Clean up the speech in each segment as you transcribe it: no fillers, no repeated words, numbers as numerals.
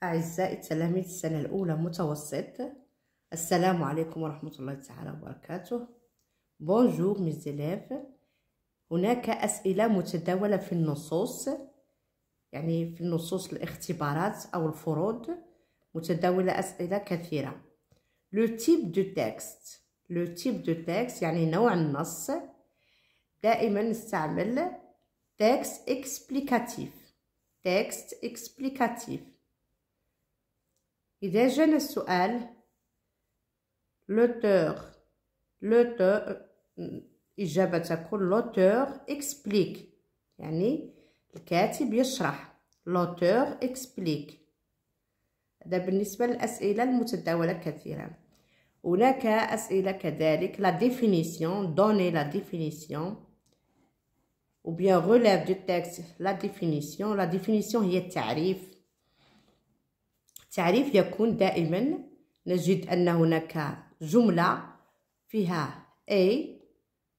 أعزائي تلاميذ السنة الأولى متوسط، السلام عليكم ورحمة الله تعالى وبركاته. بونجور ميز إليف. هناك أسئلة متداولة في النصوص، يعني في النصوص الاختبارات أو الفروض متداولة أسئلة كثيرة. لو تيب دو تكست، لو تيب دو تكست يعني نوع النص. دائما نستعمل تكست إكسبليكاتيف، تكست إكسبليكاتيف. إذا جانا السؤال l'auteur إجابة تكون l'auteur explique، يعني الكاتب يشرح. l'auteur explique. هذا بالنسبة للأسئلة المتداولة كثيرا. هناك أسئلة كذلك la définition، donner la définition، ou bien relève du texte la définition. la définition هي التعريف. التعريف يكون دائما نجد أن هناك جملة فيها A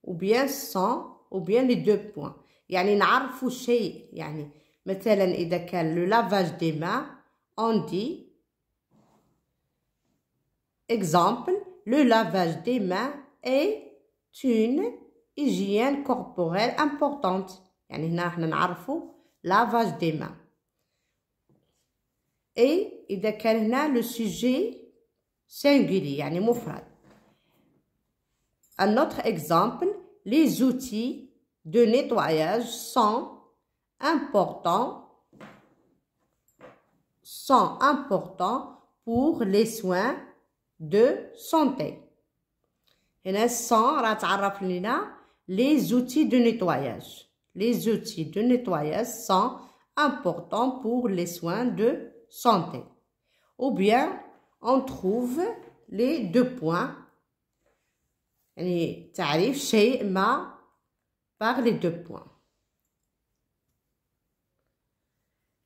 ou bien sans ou bien les deux points، يعني نعرف شيء. يعني مثلا إذا كان le lavage des mains on dit exemple le lavage des mains est une hygiène corporelle importante، يعني هنا احنا نعرفوا lavage des mains. et إذا كان هنا le sujet singulier يعني مفرد. Un autre exemple, les outils de nettoyage sont importants pour les soins de santé. هنا sont راه تعرف لنا les outils de nettoyage. Les outils de nettoyage sont importants pour les soins de santé. Ou bien on trouve les deux points، يعني تعريف شيء ما par les deux points.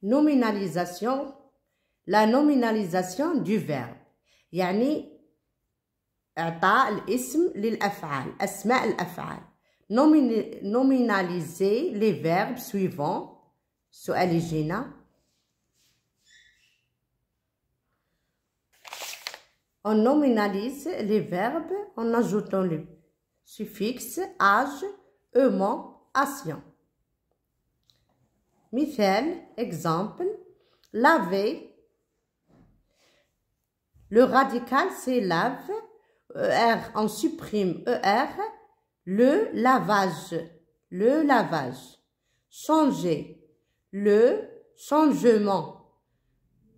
Nominalisation، la nominalisation du verbe، يعني إعطاء الاسم للأفعال، أسماء الأفعال. Nominaliser les verbes suivants. السؤال يجينا on nominalise les verbes en ajoutant le suffixe âge, aimant, ancien. مثال exemple laver، le radical c'est lave، ER on supprime ER. Le lavage, le lavage. Changer, le changement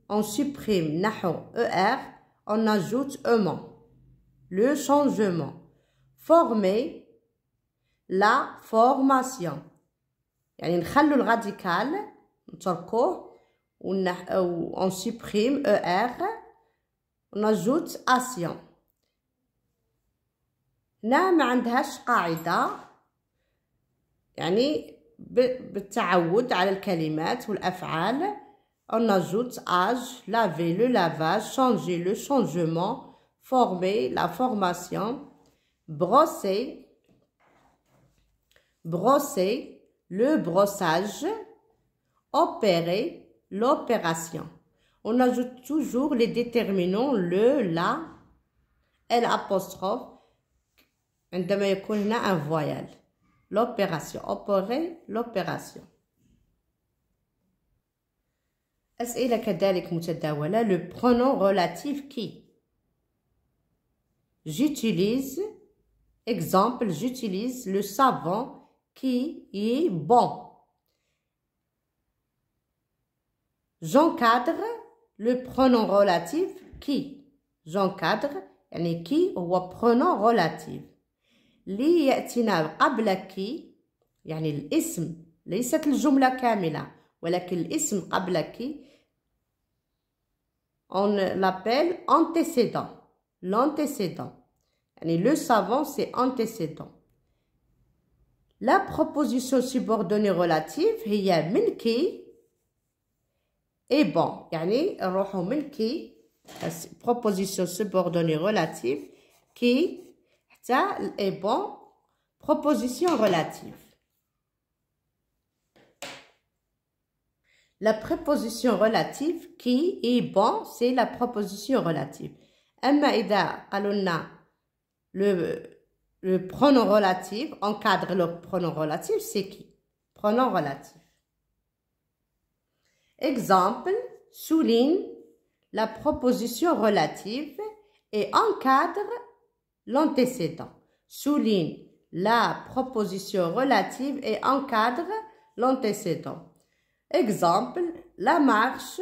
on supprime نحو ER on ajoute aimant. Le changement. Former, la formation. يعني نخلو الراديكال نتركوه on supprime ER on ajoute action. هنا ما عندهاش قاعدة، يعني بالتعود على الكلمات والأفعال. On ajoute âge, laver, le lavage, changer, le changement, former, la formation, brosser, brosser, le brossage, opérer, l'opération. On ajoute toujours les déterminants le, la, l'apostrophe عندما يكون هنا un voyelle. L'opération, opérer, l'opération. أسئلة كذلك متداولة. le pronom relatif qui. J'utilise, exemple, j'utilise le savon qui est bon. J'encadre, le pronom relatif qui. J'encadre يعني qui هو pronom relatif. اللي يأتينا قبل qui يعني الاسم، ليست الجملة كاملة ولكن الاسم قبل qui on l'appelle antécédent. L'antécédent. Le savon, c'est antécédent. La proposition subordonnée relative هي من qui est bon. يعني نروحو من qui proposition subordonnée relative qui حتى est bon proposition relative. La préposition relative qui est bon, c'est la préposition relative. أما إذا قالوا لنا le pronom relatif, encadre le pronom relatif, c'est qui? Pronom relatif. Exemple, souligne la proposition relative et encadre l'antécédent. Souligne la proposition relative et encadre l'antécédent. Exemple, la marche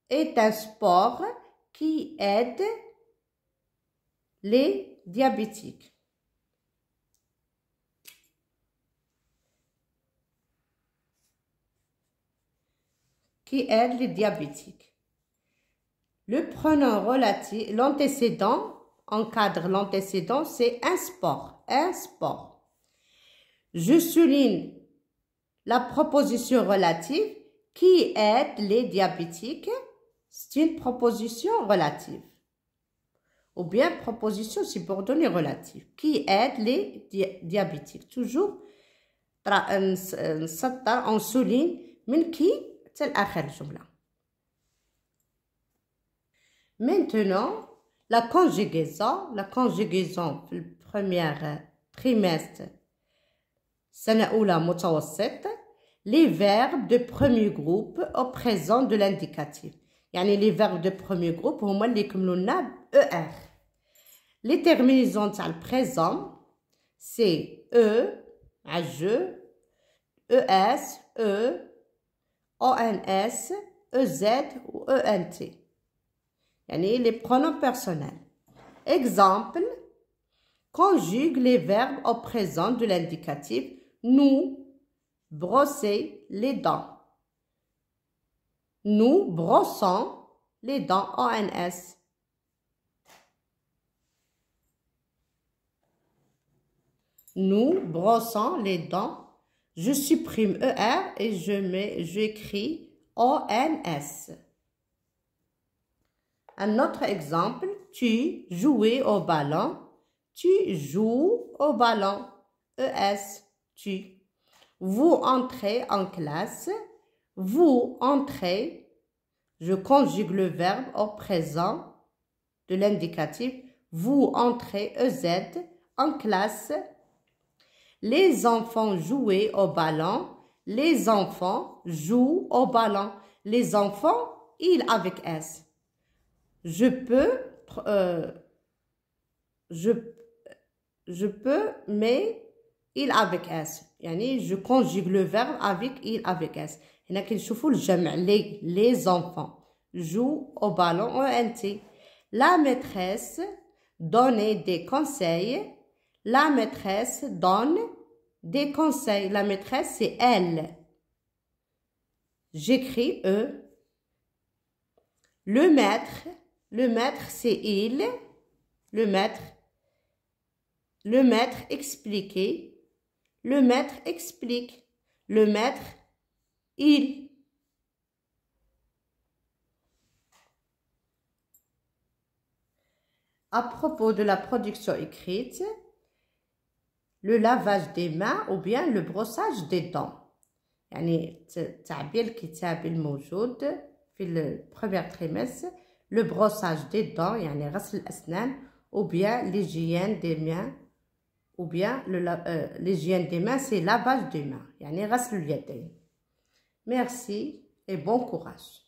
est un sport qui aide les diabétiques. Qui aide les diabétiques. Le pronom relatif, l'antécédent, encadre l'antécédent, c'est un sport. Un sport. Je souligne la proposition relative qui aide les diabétiques. C'est une proposition relative. Ou bien proposition subordonnée relative. Qui aide les diabétiques. Toujours, on souligne من qui c'est l'آخر الجملة. Maintenant, la conjugaison في premier trimestre سنة أولى متوسط, les verbes de premier groupe au présent de l'indicatif. يعني les verbes de premier groupe هما اللي يكملوا لنا ER. Les terminaisons تاع البريزون c'est E, je, ES, E, ONS, EZ ou ENT. يعني les pronoms personnels. Exemple, conjugue les verbes au présent de l'indicatif. Nous brosser les dents. Nous brossons les dents. ONS. Nous brossons les dents. Je supprime ER et j'écris ONS. Un autre exemple, tu jouais au ballon. Tu joues au ballon. ES, tu. Vous entrez en classe. Vous entrez. Je conjugue le verbe au présent de l'indicatif. Vous entrez, EZ, en classe. Les enfants jouaient au ballon. Les enfants jouent au ballon. Les enfants, ils avec S. Je peux, mais il avec S. يعني je conjugue le verbe avec il avec S. هنا كنشوفوا الجمع les enfants jouent au ballon ONT. La maîtresse donnait des conseils. La maîtresse donne des conseils. La maîtresse, c'est elle. J'écris E. Le maître, c'est il. Le maître expliquait. Le maître explique. Le maître, il. À propos de la production écrite, le lavage des mains ou bien le brossage des dents. يعني التعبير الكتابي الموجود في البروميير تريمستر le brossage des dents يعني غسل الأسنان ou bien l'hygiène des mains ou bien l'hygiène des mains c'est lavage des mains يعني غسل اليدين. Merci et bon courage.